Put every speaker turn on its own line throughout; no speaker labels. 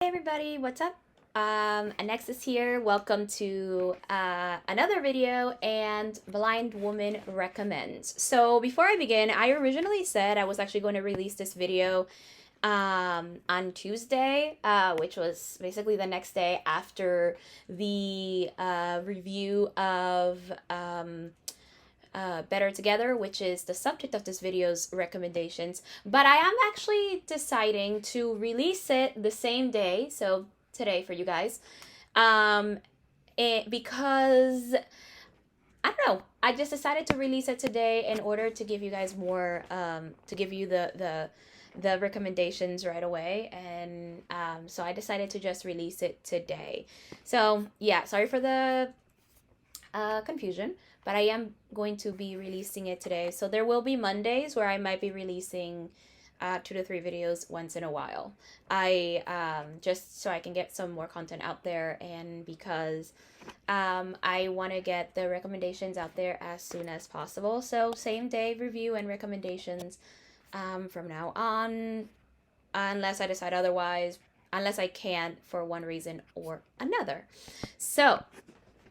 Hey everybody, what's up? Alexis here. Welcome to another video and Blind Woman Recommends. So before I begin, I originally said I was actually going to release this video on Tuesday, which was basically the next day after the review of Better Together, which is the subject of this video's recommendations. But I am actually deciding to release it the same day, so today for you guys, because I don't know. I just decided to release it today in order to give you guys more, to give you the recommendations right away, and so I decided to just release it today. So yeah, sorry for the confusion, but I am going to be releasing it today. So there will be Mondays where I might be releasing 2 to 3 videos once in a while. I just so I can get some more content out there, and because I want to get the recommendations out there as soon as possible. So same day review and recommendations from now on, unless I decide otherwise, unless I can't for one reason or another. So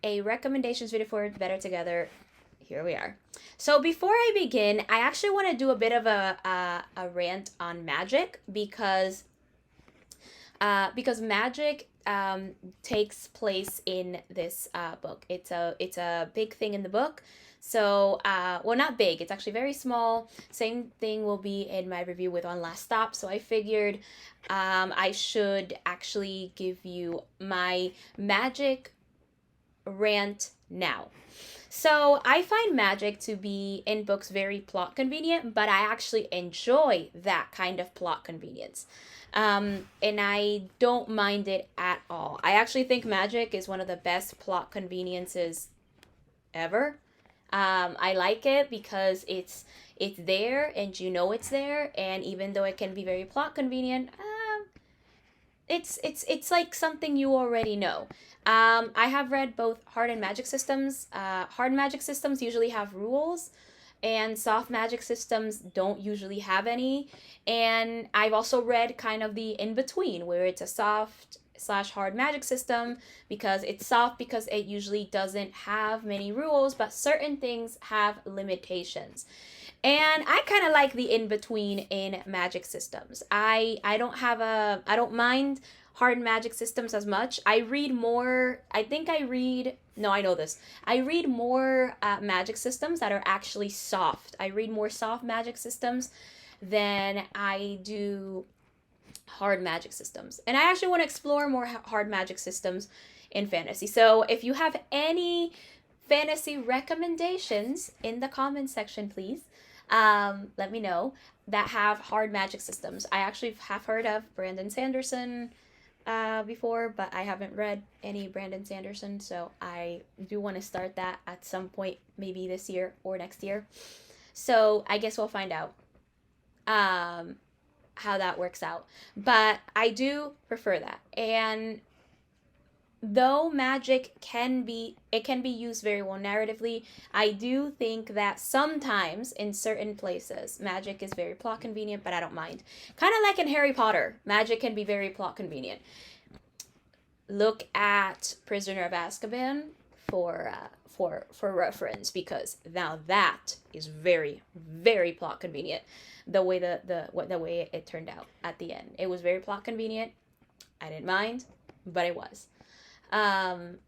a recommendations video for Better Together. Here we are. So before I begin, I actually want to do a bit of a rant on magic because magic takes place in this book. It's a big thing in the book. So, well, not big. It's actually very small. Same thing will be in my review with On Last Stop. So I figured I should actually give you my magic rant now. So I find magic to be in books very plot convenient, but I actually enjoy that kind of plot convenience. And I don't mind it at all. I actually think magic is one of the best plot conveniences ever. I like it because it's there and you know it's there, and even though it can be very plot convenient, it's like something you already know. I have read both hard and magic systems. Hard magic systems usually have rules, and soft magic systems don't usually have any. And I've also read kind of the in between, where it's a soft slash hard magic system because it's soft because it usually doesn't have many rules, but certain things have limitations. And I kind of like the in between in magic systems. I don't mind hard magic systems as much. I read more. I think I read. No, I know this. I read more magic systems that are actually soft. I read more soft magic systems than I do hard magic systems. And I actually want to explore more hard magic systems in fantasy. So if you have any fantasy recommendations in the comments section, please let me know, that have hard magic systems. I actually have heard of Brandon Sanderson before, but I haven't read any Brandon Sanderson, so I do want to start that at some point, maybe this year or next year. So I guess we'll find out how that works out. But I do prefer that. And though magic can be used very well narratively, I do think that sometimes in certain places magic is very plot convenient, but I don't mind. Kind of like in Harry Potter, magic can be very plot convenient. Look at Prisoner of Azkaban for reference, because now that is very, very plot convenient. The way the way it turned out at the end, it was very plot convenient. I didn't mind, but it was. And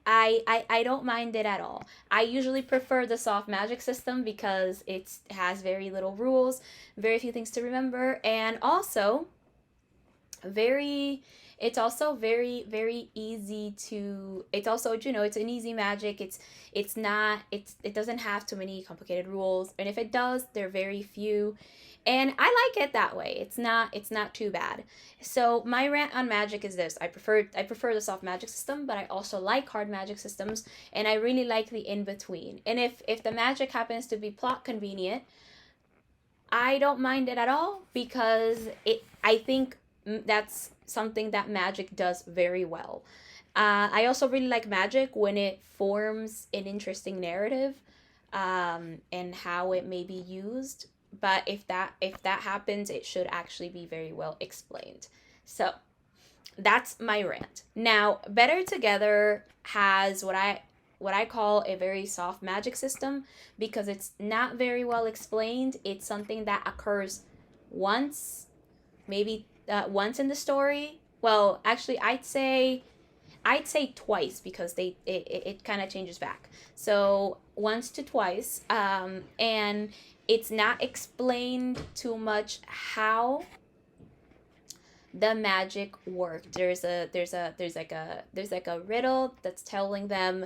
I don't mind it at all. I usually prefer the soft magic system because it has very little rules, very few things to remember, and also it's also very easy to, it's also, it's an easy magic. It doesn't have too many complicated rules, and if it does, they're very few. And I like it that way. It's not too bad. So my rant on magic is this. I prefer the soft magic system, but I also like hard magic systems, and I really like the in-between. And if the magic happens to be plot convenient, I don't mind it at all, because I think that's something that magic does very well. I also really like magic when it forms an interesting narrative, and how it may be used. But if that happens, it should actually be very well explained. So that's my rant. Now, Better Together has what I call a very soft magic system because it's not very well explained. It's something that occurs once, maybe once in the story. Well, actually, I'd say twice because it kind of changes back. So once to twice, and it's not explained too much how the magic worked. There's like a riddle that's telling them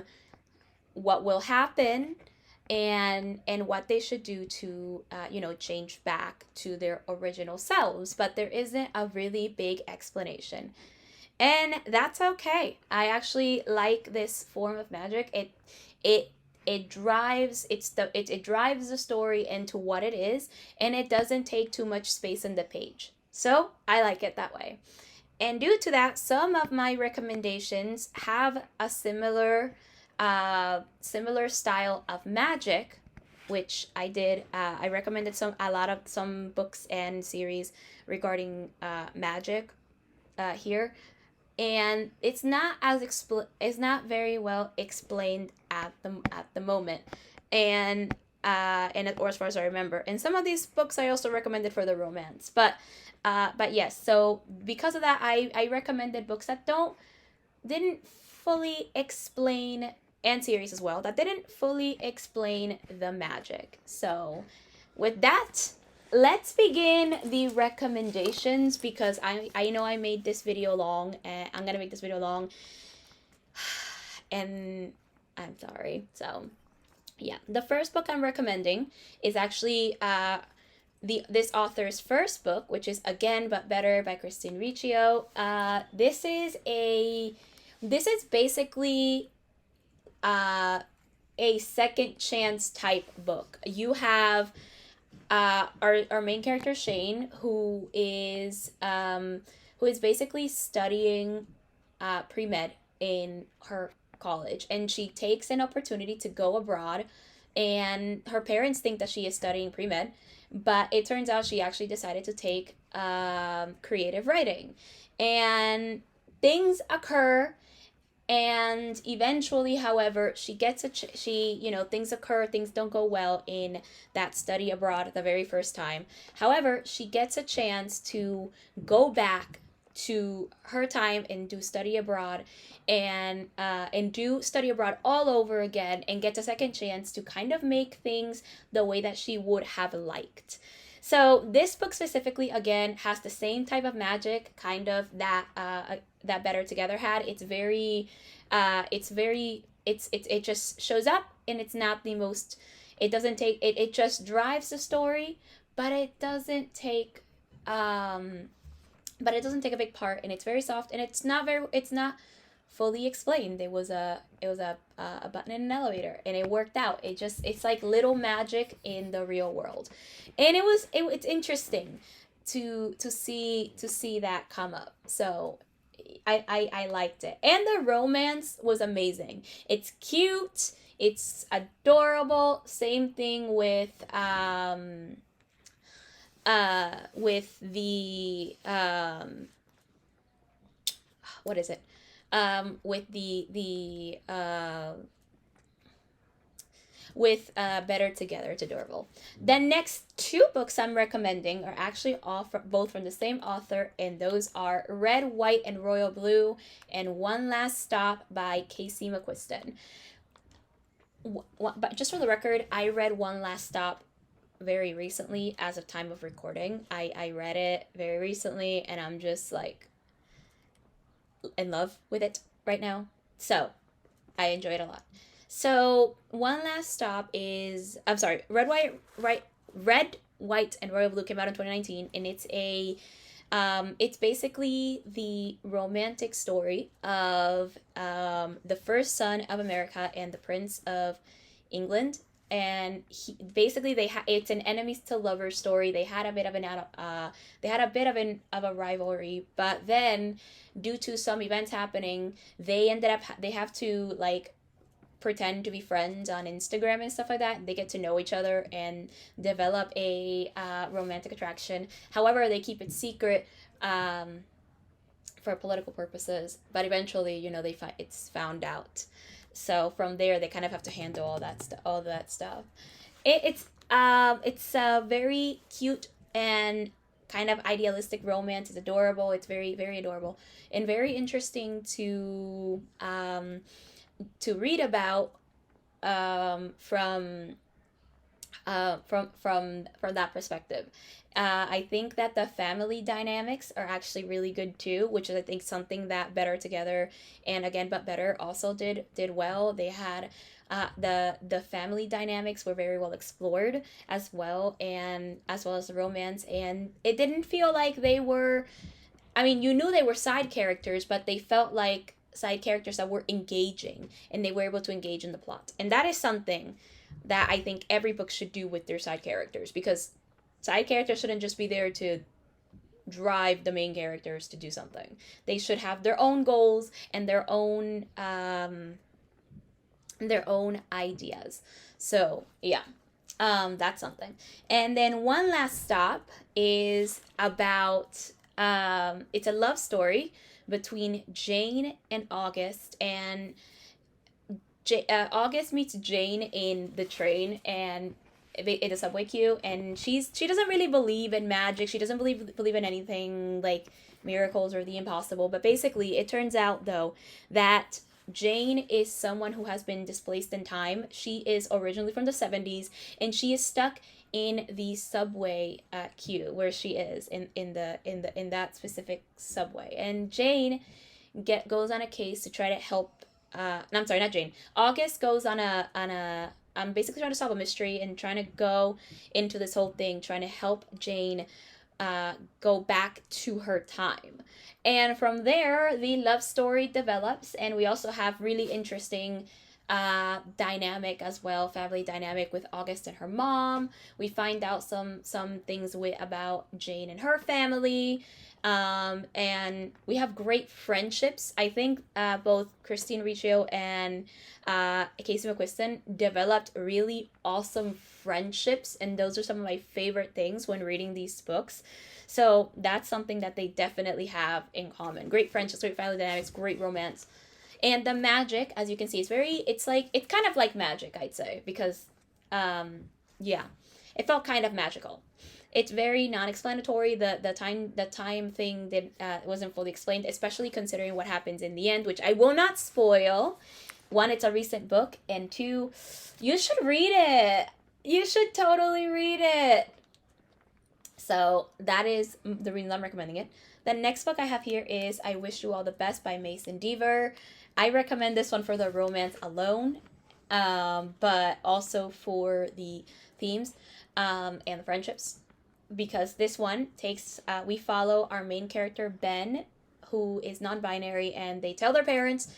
what will happen and what they should do to change back to their original selves, but there isn't a really big explanation, and that's okay. I actually like this form of magic. It it drives it drives the story into what it is, and it doesn't take too much space in the page, so I like it that way. And due to that, some of my recommendations have a similar style of magic, which I did. I recommended some books and series regarding magic here, and it's not very well explained at the moment, or as far as I remember. And some of these books I also recommended for the romance, but yes. So because of that, I recommended books that didn't fully explain, and series as well, that didn't fully explain the magic. So with that, let's begin the recommendations because I know I made this video long, and I'm gonna make this video long, and I'm sorry. So yeah, the first book I'm recommending is actually this author's first book, which is Again But Better by Christine Riccio. This is basically a second chance type book. You have our main character Shane, who is basically studying pre-med in her college, and she takes an opportunity to go abroad, and her parents think that she is studying pre-med, but it turns out she actually decided to take creative writing, and things occur, and eventually, however, she gets things occur, things don't go well in that study abroad the very first time. However, she gets a chance to go back to her time and do study abroad, and do study abroad all over again, and gets a second chance to kind of make things the way that she would have liked. So this book specifically, again, has the same type of magic kind of that Better Together had. It just shows up, and it's not the most. It doesn't take it. It just drives the story, but it doesn't take a big part, and it's very soft, and it's not fully explained. It was a button in an elevator, and it worked out. It's like little magic in the real world, and it's interesting to see that come up. So I liked it, and the romance was amazing. It's cute, it's adorable. Same thing with the what is it with Better Together. It's adorable. The next two books I'm recommending are actually both from the same author, and those are Red, White, and Royal Blue and One Last Stop by Casey McQuiston. But just for the record, I read One Last Stop very recently. As of time of recording, I read it very recently, and I'm just like in love with it right now. So I enjoy it a lot. So One Last Stop is, I'm sorry, Red, White, and Royal Blue came out in 2019, and it's basically the romantic story of the first son of America and the Prince of England. And it's an enemies to lovers story. They had a bit of a rivalry, but then due to some events happening, they have to like pretend to be friends on Instagram and stuff like that. They get to know each other and develop a romantic attraction. However, they keep it secret for political purposes, but eventually, they find it's found out. So from there, they kind of have to handle all that stuff. It's a very cute and kind of idealistic romance. It's adorable. It's very very adorable and very interesting to read about, from that perspective. I think that the family dynamics are actually really good too, which is I think something that Better Together and Again But Better also did well. They had the family dynamics were very well explored as well, and as well as the romance, and it didn't feel like they were. I mean, you knew they were side characters, but they felt like side characters that were engaging, and they were able to engage in the plot, and that is something that I think every book should do with their side characters, because side characters shouldn't just be there to drive the main characters to do something. They should have their own goals and their own ideas. So yeah, that's something. And then one last stop is about it's a love story between Jane and August, and August meets Jane in the train and in a subway queue, and she doesn't really believe in magic. She doesn't believe in anything like miracles or the impossible. But basically, it turns out though that Jane is someone who has been displaced in time. She is originally from the 70s, and she is stuck in the subway queue where she is in that specific subway. And Jane goes on a case to try to help. No, I'm sorry, not Jane. August goes on a I'm basically trying to solve a mystery and trying to go into this whole thing, trying to help Jane go back to her time. And from there, the love story develops, and we also have really interesting dynamic as well, family dynamic with August and her mom. We find out some things about Jane and her family. And we have great friendships. I think both Christine Riccio and Casey McQuiston developed really awesome friendships, and those are some of my favorite things when reading these books. So that's something that they definitely have in common. Great friendships, great family dynamics, great romance. And the magic, as you can see, it's kind of like magic, I'd say, because yeah, it felt kind of magical. It's very non-explanatory. The time thing wasn't fully explained, especially considering what happens in the end, which I will not spoil. One, it's a recent book, and two, you should read it. You should totally read it. So that is the reason I'm recommending it. The next book I have here is I Wish You All the Best by Mason Deaver. I recommend this one for the romance alone, but also for the themes and the friendships, because this one we follow our main character Ben, who is non-binary, and they tell their parents,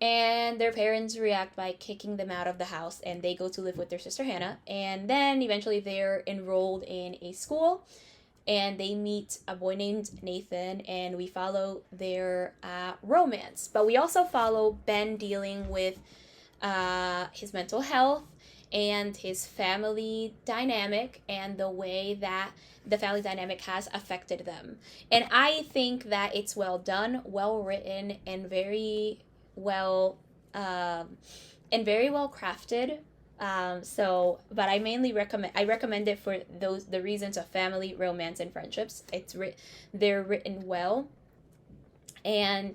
and their parents react by kicking them out of the house, and they go to live with their sister Hannah, and then eventually they're enrolled in a school, and they meet a boy named Nathan, and we follow their romance. But we also follow Ben dealing with his mental health and his family dynamic, and the way that the family dynamic has affected them. And I think that it's well done, well written, and very well crafted. But I mainly recommend it for the reasons of family, romance, and friendships. They're written well, and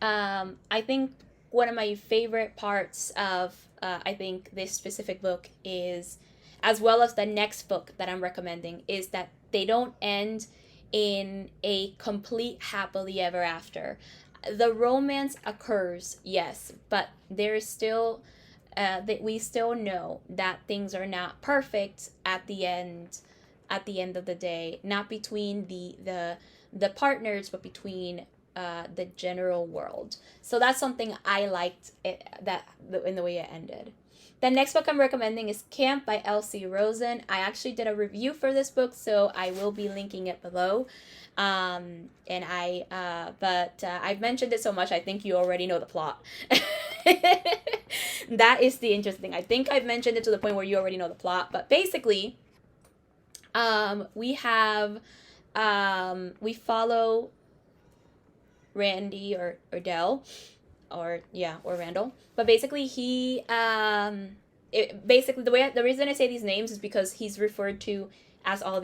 I think one of my favorite parts of I think this specific book is, as well as the next book that I'm recommending, is that they don't end in a complete happily ever after. The romance occurs, yes, but there is still that we still know that things are not perfect at the end of the day, not between the partners, but between the general world. So that's something I liked in the way it ended. The next book I'm recommending is Camp by Elsie Rosen. I actually did a review for this book, so I will be linking it below. But I've mentioned it so much, I think you already know the plot. That is the interesting thing. I think I've mentioned it to the point where you already know the plot. But basically, we follow Randy or Dell, or Randall. But basically, basically the reason I say these names is because he's referred to as all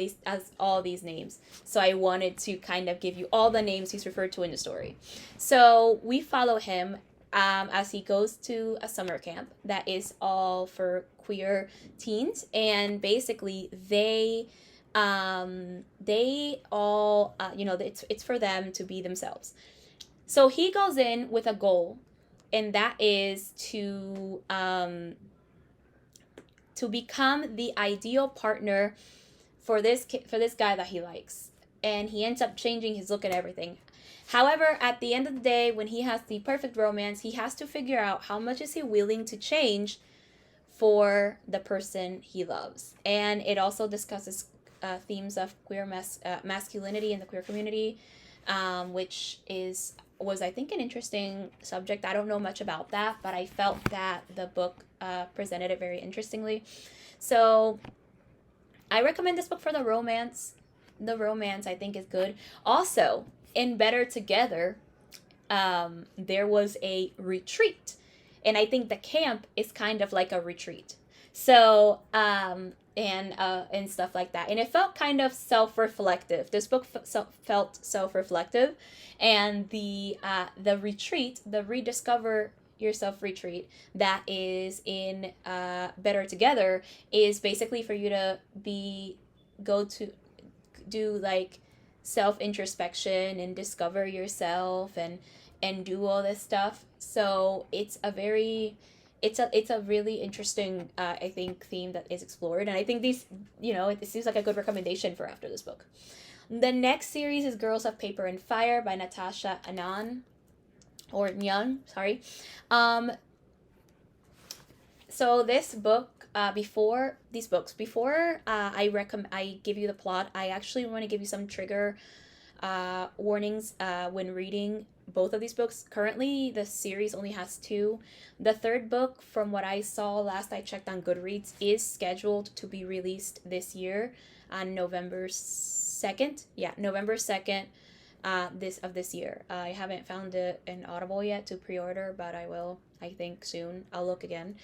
these names. So I wanted to kind of give you all the names he's referred to in the story. So we follow him as he goes to a summer camp that is all for queer teens, and basically they all it's for them to be themselves. So he goes in with a goal, and that is to become the ideal partner for this guy that he likes, and he ends up changing his look and everything. However, at the end of the day, when he has the perfect romance, he has to figure out how much is he willing to change for the person he loves. And it also discusses themes of queer masculinity in the queer community, which was I think an interesting subject. I don't know much about that, but I felt that the book presented it very interestingly. So I recommend this book for the romance. The romance I think is good. Also, in Better Together, there was a retreat, and I think the camp is kind of like a retreat. So and stuff like that, and it felt kind of self-reflective. This book felt self-reflective, and the retreat, the Rediscover Yourself retreat that is in Better Together, is basically for you to go to do like self introspection and discover yourself and do all this stuff. So it's a really interesting I think theme that is explored, and I think these it seems like a good recommendation for after this book. The next series is Girls of Paper and Fire by Natasha Annan, or Nyan, sorry. So this book, before I give you the plot, I actually want to give you some trigger warnings when reading both of these books. Currently, the series only has 2. The third book, from what I saw last I checked on Goodreads, is scheduled to be released this year on November 2nd. Yeah, November 2nd. This year. I haven't found it in Audible yet to pre-order, but I will, I think, soon. I'll look again.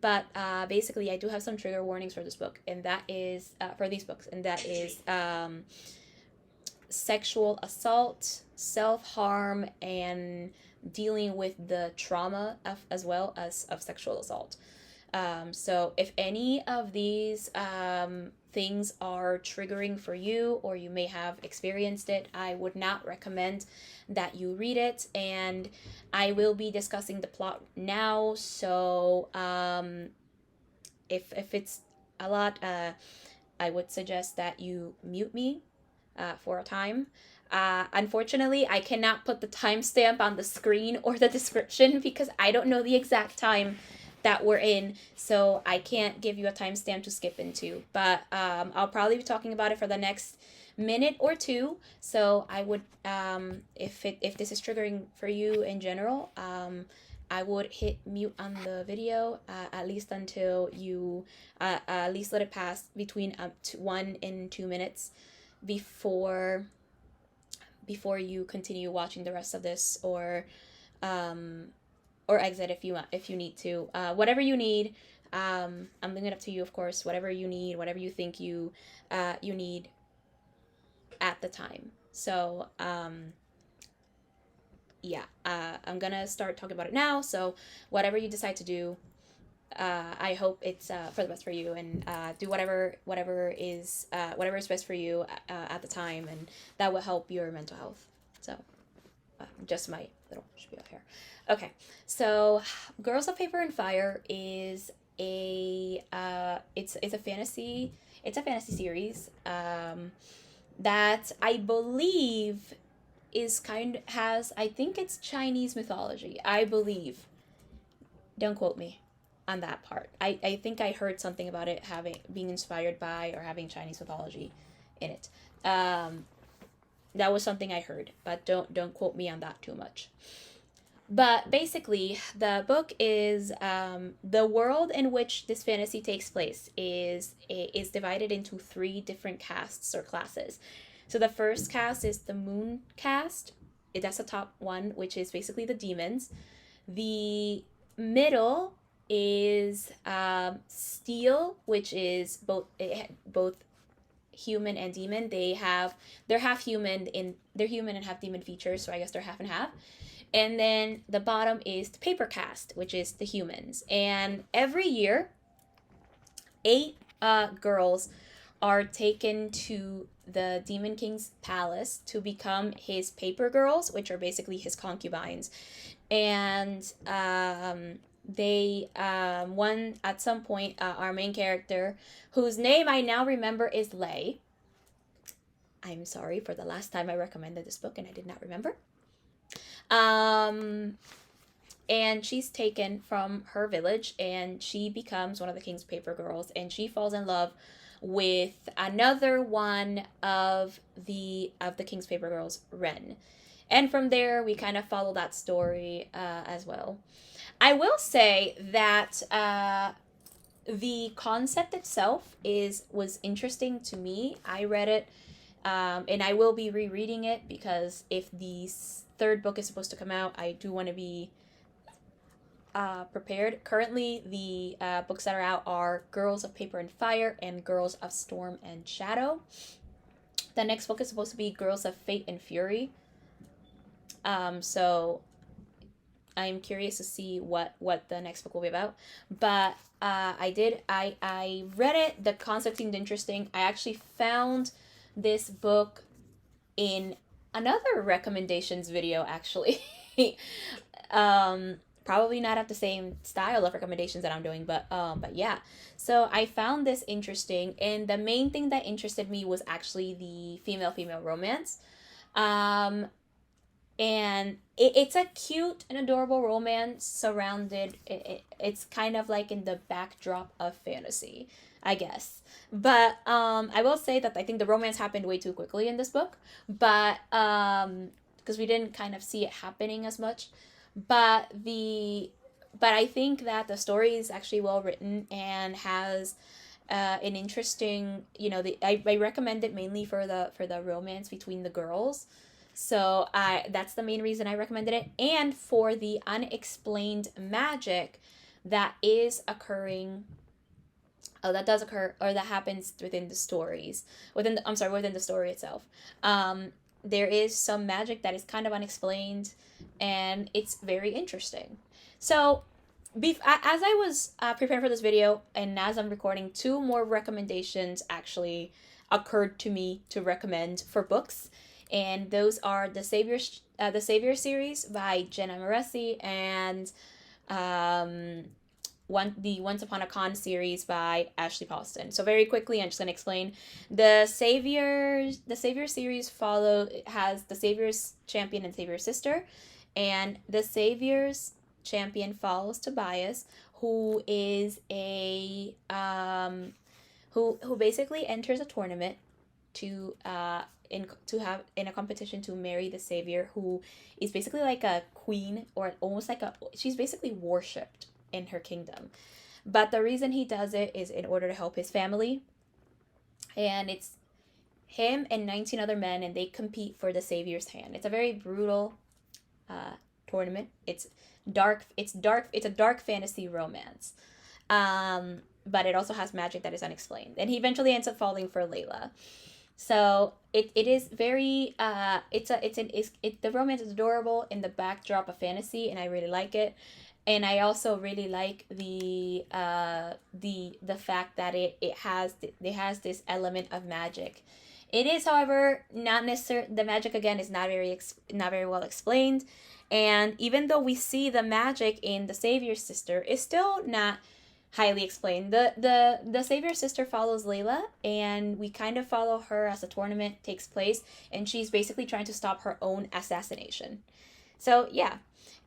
But basically, I do have some trigger warnings for this book, and that is for these books, and that is sexual assault, self-harm, and dealing with the trauma as well as of sexual assault. So if any of these things are triggering for you, or you may have experienced it, I would not recommend that you read it. And I will be discussing the plot now, so if it's a lot, I would suggest that you mute me for a time. Unfortunately, I cannot put the timestamp on the screen or the description because I don't know the exact time that we're in, so I can't give you a timestamp to skip into. But I'll probably be talking about it for the next minute or two. So I would, if this is triggering for you in general, I would hit mute on the video at least until you at least let it pass between 1 and 2 minutes before you continue watching the rest of this, or exit if you need to. Whatever you need, I'm leaving it up to you, of course. Whatever you need, whatever you think you need at the time. So I'm gonna start talking about it now. So whatever you decide to do, I hope it's for the best for you, and do whatever is best for you at the time, and that will help your mental health. So just my little spiel here. Okay, so Girls of Paper and Fire is it's a fantasy series that I believe has, I think it's Chinese mythology, I believe. Don't quote me on that part. I think I heard something about it being inspired by or having Chinese mythology in it. That was something I heard, but don't quote me on that too much. But basically, the book is the world in which this fantasy takes place is divided into 3 different castes or classes. So the first caste is the moon caste, that's the top one, which is basically the demons. The middle is steel, which is both human and demon. They're half human, they're human and half demon features, so I guess they're half and half. And then the bottom is the paper cast, which is the humans. And every year, 8 girls are taken to the Demon King's palace to become his paper girls, which are basically his concubines. And they one at some point, our main character, whose name I now remember is Lay. I'm sorry for the last time I recommended this book and I did not remember. And she's taken from her village and she becomes one of the king's paper girls, and she falls in love with another one of the king's paper girls, Ren. And from there we kind of follow that story as well. I will say that the concept itself was interesting to me. I read it, and I will be rereading it because if the third book is supposed to come out, I do want to be prepared. Currently, the books that are out are Girls of Paper and Fire and Girls of Storm and Shadow. The next book is supposed to be Girls of Fate and Fury. So I'm curious to see what the next book will be about. But I read it. The concept seemed interesting. I actually found this book in another recommendations video, actually. Probably not at the same style of recommendations that I'm doing, but yeah. So I found this interesting, and the main thing that interested me was actually the female romance. And it's a cute and adorable romance surrounded, it's kind of like in the backdrop of fantasy, I guess. But I will say that I think the romance happened way too quickly in this book, but because we didn't kind of see it happening as much. But I think that the story is actually well written and has an interesting, I recommend it mainly for the romance between the girls. So that's the main reason I recommended it, and for the unexplained magic that is occurring, that does occur, or that happens within the stories, within the story itself. There is some magic that is kind of unexplained, and it's very interesting. So, as I was preparing for this video, and as I'm recording, 2 more recommendations actually occurred to me to recommend for books, and those are the Savior series by Jenna Moresi, and the Once Upon a Con series by Ashley Paulson. So very quickly, I'm just gonna explain. The Savior series has the Savior's champion and Savior's sister, and the Savior's champion follows Tobias, who is who basically enters a tournament to have in a competition to marry the Savior, who is basically like a queen, or almost like she's basically worshipped in her kingdom. But the reason he does it is in order to help his family. And it's him and 19 other men, and they compete for the Savior's hand. It's a very brutal tournament. It's a dark fantasy romance. But it also has magic that is unexplained. And he eventually ends up falling for Layla. So it is very the romance is adorable in the backdrop of fantasy, and I really like it. And I also really like the fact that it has this element of magic. It is, however, not necessarily, the magic again is not very well explained, and even though we see the magic in the Savior's sister, it's still not highly explained. The Savior's sister follows Layla, and we kind of follow her as the tournament takes place, and she's basically trying to stop her own assassination. So yeah.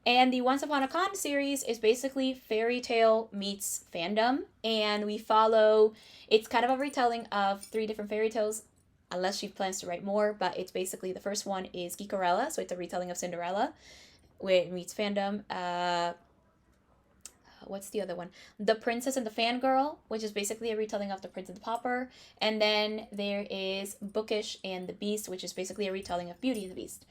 And the Once Upon a Con series is basically fairy tale meets fandom, and it's kind of a retelling of 3 different fairy tales, unless she plans to write more, but it's basically, the first one is Geekerella, so it's a retelling of Cinderella, where it meets fandom. What's the other one? The Princess and the Fangirl, which is basically a retelling of The Prince and the Pauper, and then there is Bookish and the Beast, which is basically a retelling of Beauty and the Beast.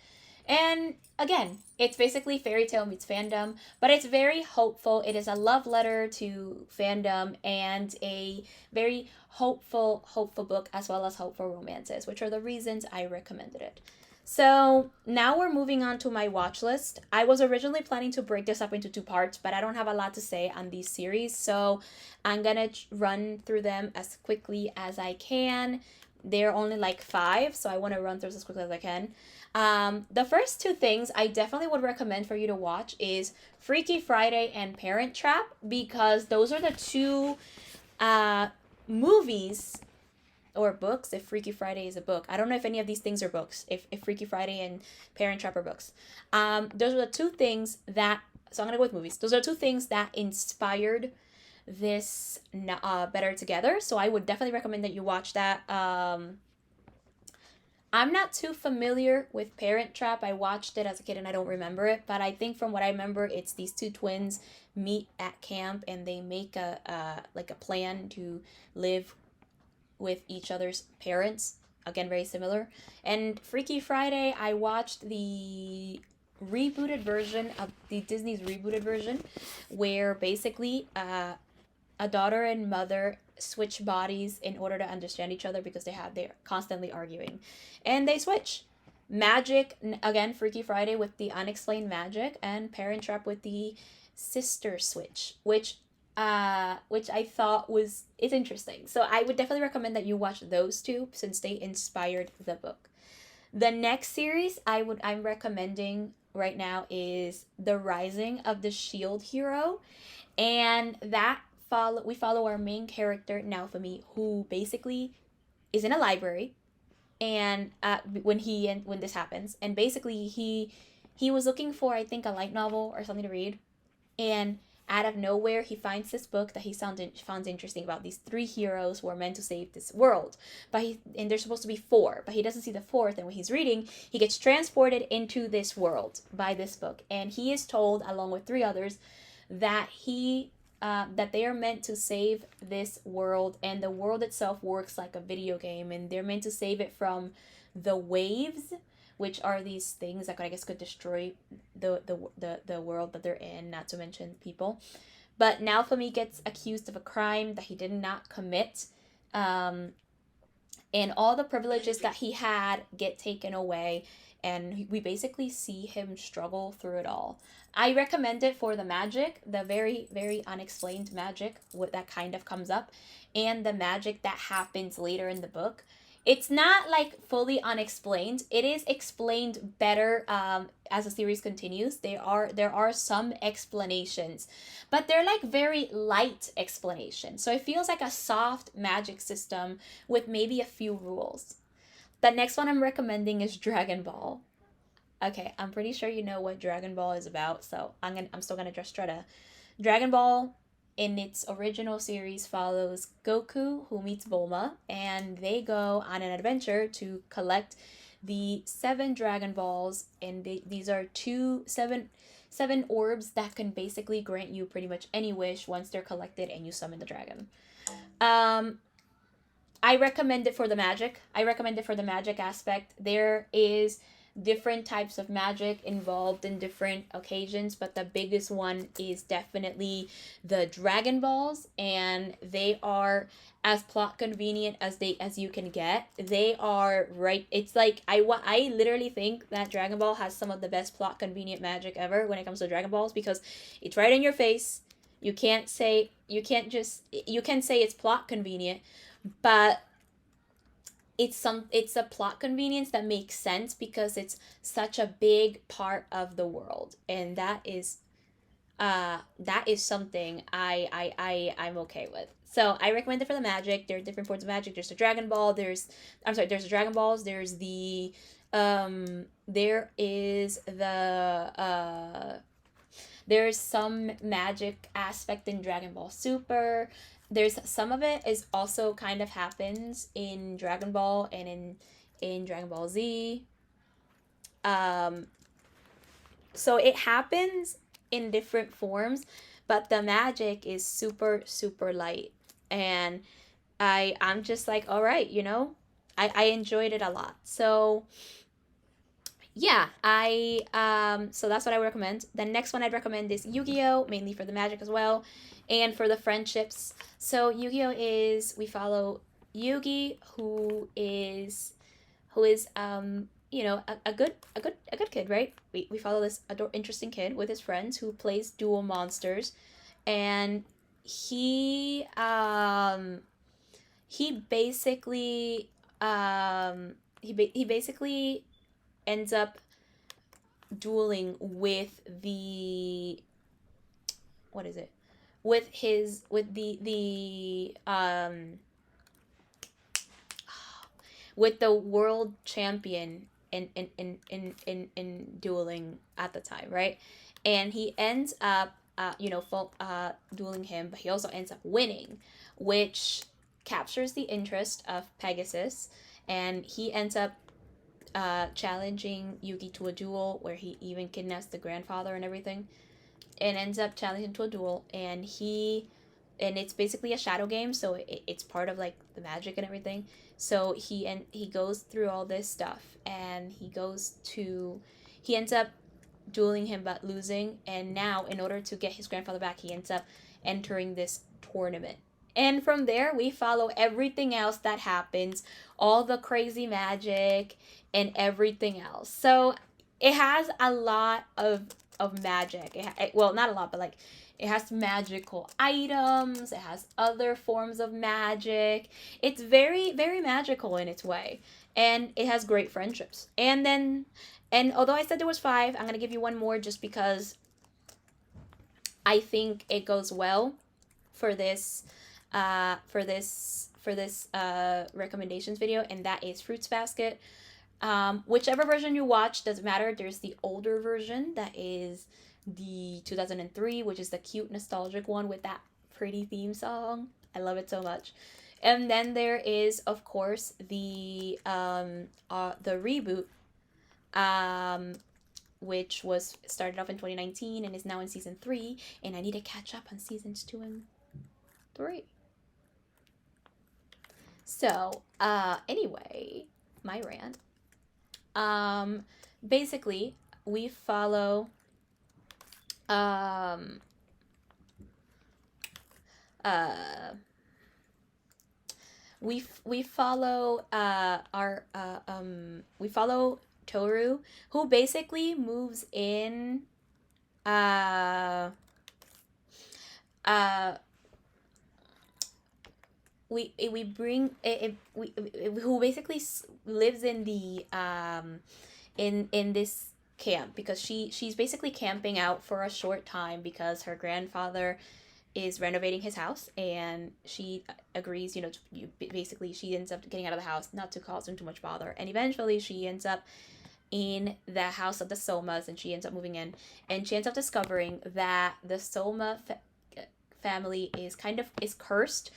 And again, it's basically fairy tale meets fandom, but it's very hopeful. It is a love letter to fandom and a very hopeful book, as well as hopeful romances, which are the reasons I recommended it. So now we're moving on to my watch list. I was originally planning to break this up into two parts, but I don't have a lot to say on these series, so I'm gonna run through them as quickly as I can. They're only like five, so I want to run through as quickly as I can. The first two things I definitely would recommend for you to watch is Freaky Friday and Parent Trap, because those are the two uh, movies or books, if Freaky Friday is a book. I don't know if any of these things are books, if Freaky Friday and Parent Trap are books. Those are the two things that, so I'm going to go with movies. Those are two things that inspired this Better Together. So I would definitely recommend that you watch that. I'm not too familiar with Parent Trap. I watched it as a kid and I don't remember it, but I think from what I remember, it's these two twins meet at camp and they make a like a plan to live with each other's parents. Again, very similar. And Freaky Friday, I watched the rebooted version of the Disney's rebooted version, where basically a daughter and mother switch bodies in order to understand each other because they're constantly arguing, and they switch. Magic again, Freaky Friday with the unexplained magic, and Parent Trap with the sister switch, which I thought is interesting. So I would definitely recommend that you watch those two since they inspired the book. The next series I'm recommending right now is The Rising of the Shield Hero, and we follow our main character Naofumi, who basically is in a library, and when this happens, and basically he was looking for, I think, a light novel or something to read, and out of nowhere he finds this book that he found interesting about these three heroes who are meant to save this world, and there's supposed to be four, but he doesn't see the fourth, and when he's reading he gets transported into this world by this book, and he is told along with three others that that they are meant to save this world, and the world itself works like a video game, and they're meant to save it from the waves, which are these things that I guess could destroy the world that they're in, not to mention people. But Naofumi gets accused of a crime that he did not commit, and all the privileges that he had get taken away, and we basically see him struggle through it all. I recommend it for the magic, the very, very unexplained magic that kind of comes up, and the magic that happens later in the book. It's not like fully unexplained. It is explained better as the series continues. There are some explanations, but they're like very light explanations. So it feels like a soft magic system with maybe a few rules. The next one I'm recommending is Dragon Ball. Okay, I'm pretty sure you know what Dragon Ball is about, so I'm still gonna just try to. Dragon Ball, in its original series, follows Goku, who meets Bulma, and they go on an adventure to collect the seven Dragon Balls, and these are seven orbs that can basically grant you pretty much any wish once they're collected and you summon the dragon. Um, I recommend it for the magic. I recommend it for the magic aspect. There is different types of magic involved in different occasions, but the biggest one is definitely the Dragon Balls, and they are as plot convenient as you can get. They are right. It's like I literally think that Dragon Ball has some of the best plot convenient magic ever when it comes to Dragon Balls, because it's right in your face. You can say it's plot convenient, but it's a plot convenience that makes sense because it's such a big part of the world, and that is something I'm okay with. So I recommend it for the magic. There are different forms of magic. There's the Dragon Ball. There's the Dragon Balls. There's the there is the there's some magic aspect in Dragon Ball Super. There's some of it is also kind of happens in Dragon Ball and in Dragon Ball Z. Um, so it happens in different forms, but the magic is super super light, and I'm just like, all right, I enjoyed it a lot. So Yeah, so that's what I would recommend. The next one I'd recommend is Yu-Gi-Oh, mainly for the magic as well, and for the friendships. So Yu-Gi-Oh is, we follow Yugi, who is a good kid, right? We follow this interesting kid with his friends who plays dual monsters, and he basically he basically ends up dueling with the, what is it, with the world champion in dueling at the time, right? And he ends up dueling him, but he also ends up winning, which captures the interest of Pegasus, and he ends up challenging Yugi to a duel where he even kidnaps the grandfather and everything, and ends up challenging to a duel. And it's basically a shadow game, so it's part of like the magic and everything. So he goes through all this stuff, and he ends up dueling him but losing. And now, in order to get his grandfather back, he ends up entering this tournament. And from there, we follow everything else that happens, all the crazy magic and everything else. So it has a lot of magic. Well, not a lot, but like it has magical items. It has other forms of magic. It's very, very magical in its way, and it has great friendships. And although I said there was five, I'm gonna give you one more just because I think it goes well for this recommendations video, and that is Fruits Basket. Whichever version you watch doesn't matter. There's the older version that is the 2003, which is the cute nostalgic one with that pretty theme song. I love it so much. And then there is, of course, the reboot, um, which was started off in 2019 and is now in season 3, and I need to catch up on seasons 2 and 3. So, anyway, my rant. Basically, we follow um uh we follow we follow Toru, who basically moves in uh uh we bring it, who basically lives in the in this camp, because she's basically camping out for a short time because her grandfather is renovating his house, and she agrees, basically she ends up getting out of the house not to cause him too much bother, and eventually she ends up in the house of the Somas, and she ends up moving in, and she ends up discovering that the family is cursed,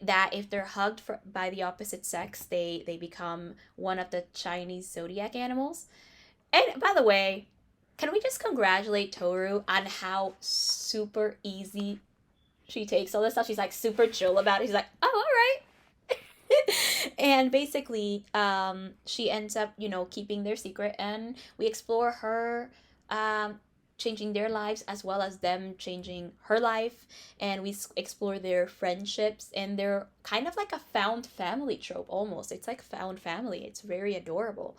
that if they're hugged by the opposite sex, they become one of the Chinese zodiac animals. And by the way, can we just congratulate Toru on how super easy she takes all this stuff? She's like super chill about it. She's like, oh, all right. And basically, she ends up, keeping their secret, and we explore her changing their lives as well as them changing her life, and we explore their friendships, and they're kind of like a found family trope almost. It's like found family. It's very adorable,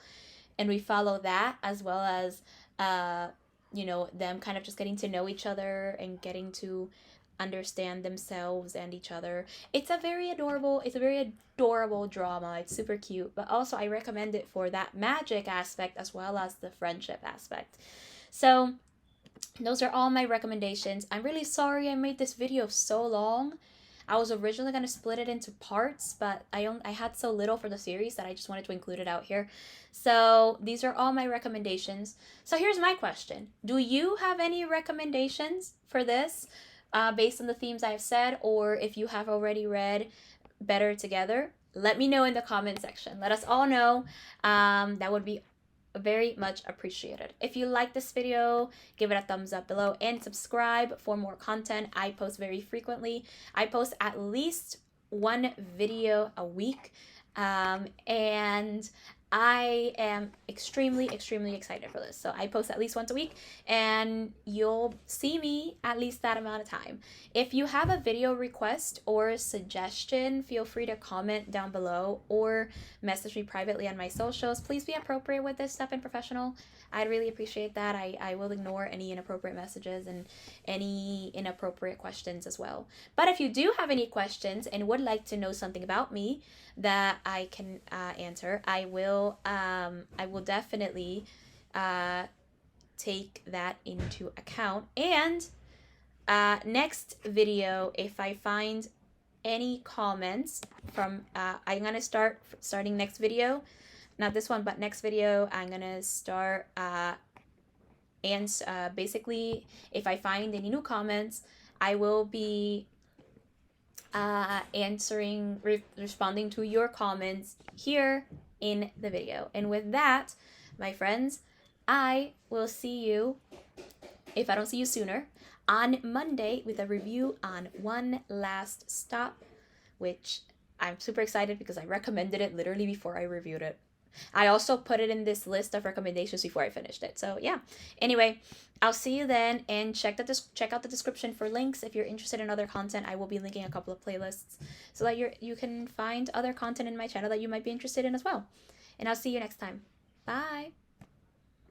and we follow that as well as them kind of just getting to know each other and getting to understand themselves and each other. It's a very adorable drama. It's super cute, but also I recommend it for that magic aspect as well as the friendship aspect. So those are all my recommendations. I'm really sorry I made this video so long. I was originally going to split it into parts, but I had so little for the series that I just wanted to include it out here. So these are all my recommendations. So here's my question. Do you have any recommendations for this based on the themes I've said, or if you have already read Better Together? Let me know in the comment section. Let us all know. That would be very much appreciated. If you like this video, give it a thumbs up below and subscribe for more content. I post very frequently. I post at least one video a week, and I am extremely, extremely excited for this. So I post at least once a week, and you'll see me at least that amount of time. If you have a video request or a suggestion, feel free to comment down below or message me privately on my socials. Please be appropriate with this stuff and professional. I'd really appreciate that. I will ignore any inappropriate messages and any inappropriate questions as well. But if you do have any questions and would like to know something about me that I can answer, I will definitely take that into account. And next video, if I find any comments from I'm gonna starting next video, not this one, but next video, I'm gonna start and basically, if I find any new comments, I will be responding to your comments here in the video. And with that, my friends, I will see you, if I don't see you sooner, on Monday with a review on One Last Stop, which I'm super excited because I recommended it literally before I reviewed it. I also put it in this list of recommendations before I finished it. So yeah. Anyway, I'll see you then, and check out the description for links if you're interested in other content. I will be linking a couple of playlists so that you can find other content in my channel that you might be interested in as well. And I'll see you next time. Bye.